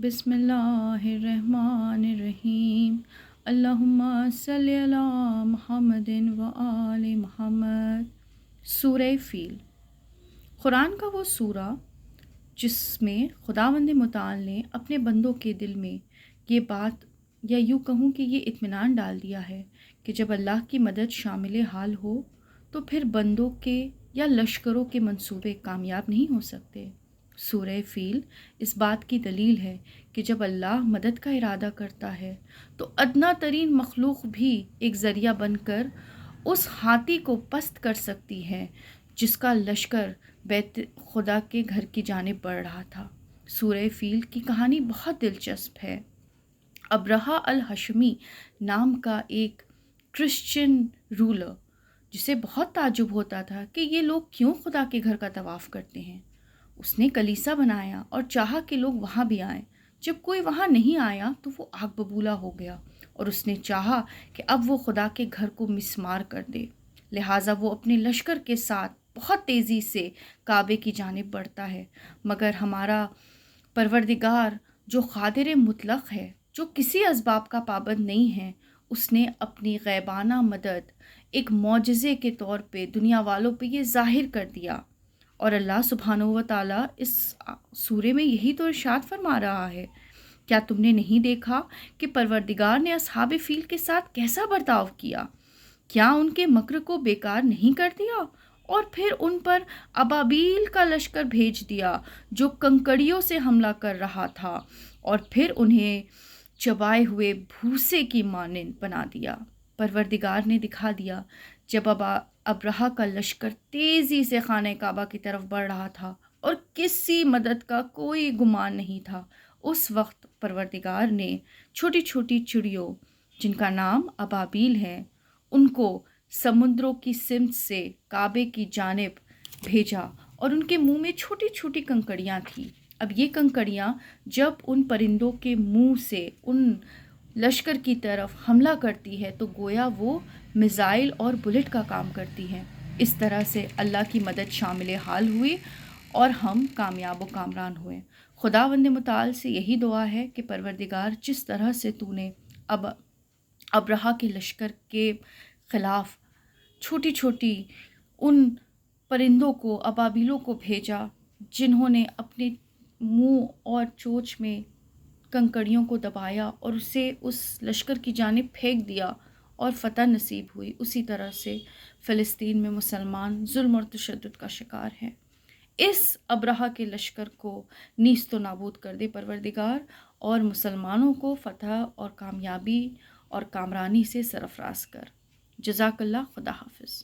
بسم اللہ الرحمن الرحیم، اللہم صلی علی محمد و آل محمد۔ سورہ فیل قرآن کا وہ سورہ جس میں خداوند متعال نے اپنے بندوں کے دل میں یہ بات، یا یوں کہوں کہ یہ اطمینان ڈال دیا ہے کہ جب اللہ کی مدد شامل حال ہو تو پھر بندوں کے یا لشکروں کے منصوبے کامیاب نہیں ہو سکتے۔ سورہ فیل اس بات کی دلیل ہے کہ جب اللہ مدد کا ارادہ کرتا ہے تو ادنا ترین مخلوق بھی ایک ذریعہ بن کر اس ہاتھی کو پست کر سکتی ہے جس کا لشکر بیت خدا کے گھر کی جانب بڑھ رہا تھا۔ سورہ فیل کی کہانی بہت دلچسپ ہے۔ ابرہہ الحشمی نام کا ایک کرسچن رولر، جسے بہت تعجب ہوتا تھا کہ یہ لوگ کیوں خدا کے گھر کا طواف کرتے ہیں، اس نے کلیسا بنایا اور چاہا کہ لوگ وہاں بھی آئیں۔ جب کوئی وہاں نہیں آیا تو وہ آگ ببولا ہو گیا اور اس نے چاہا کہ اب وہ خدا کے گھر کو مسمار کر دے، لہٰذا وہ اپنے لشکر کے ساتھ بہت تیزی سے کعبے کی جانب بڑھتا ہے۔ مگر ہمارا پروردگار جو قادر مطلق ہے، جو کسی اسباب کا پابند نہیں ہے، اس نے اپنی غیبانہ مدد ایک معجزے کے طور پہ دنیا والوں پہ یہ ظاہر کر دیا۔ اور اللہ سبحانہ و تعالیٰ اس سورے میں یہی تو ارشاد فرما رہا ہے، کیا تم نے نہیں دیکھا کہ پروردگار نے اصحاب فیل کے ساتھ کیسا برتاؤ کیا؟ کیا ان کے مکر کو بیکار نہیں کر دیا اور پھر ان پر ابابیل کا لشکر بھیج دیا جو کنکڑیوں سے حملہ کر رہا تھا اور پھر انہیں چبائے ہوئے بھوسے کی مانند بنا دیا۔ پروردگار نے دکھا دیا جب ابرہہ کا لشکر تیزی سے خانہ کعبہ کی طرف بڑھ رہا تھا اور کسی مدد کا کوئی گمان نہیں تھا، اس وقت پروردگار نے چھوٹی چھوٹی چڑیوں جن کا نام ابابیل ہے ان کو سمندروں کی سمت سے کعبے کی جانب بھیجا اور ان کے منہ میں چھوٹی چھوٹی کنکڑیاں تھیں۔ اب یہ کنکڑیاں جب ان پرندوں کے منہ سے ان لشکر کی طرف حملہ کرتی ہے تو گویا وہ میزائل اور بلٹ کا کام کرتی ہیں۔ اس طرح سے اللہ کی مدد شامل حال ہوئی اور ہم کامیاب و کامران ہوئے۔ خداوند متعال سے یہی دعا ہے کہ پروردگار جس طرح سے تو نے ابرہہ کے لشکر کے خلاف چھوٹی چھوٹی ان پرندوں کو، ابابیلوں کو بھیجا جنہوں نے اپنے منہ اور چونچ میں کنکڑیوں کو دبایا اور اسے اس لشکر کی جانب پھینک دیا اور فتح نصیب ہوئی، اسی طرح سے فلسطین میں مسلمان ظلم اور تشدد کا شکار ہیں۔ اس ابرہہ کے لشکر کو نیست و نابود کر دے پروردگار اور مسلمانوں کو فتح اور کامیابی اور کامرانی سے سرفراز کر۔ جزاک اللہ، خدا حافظ۔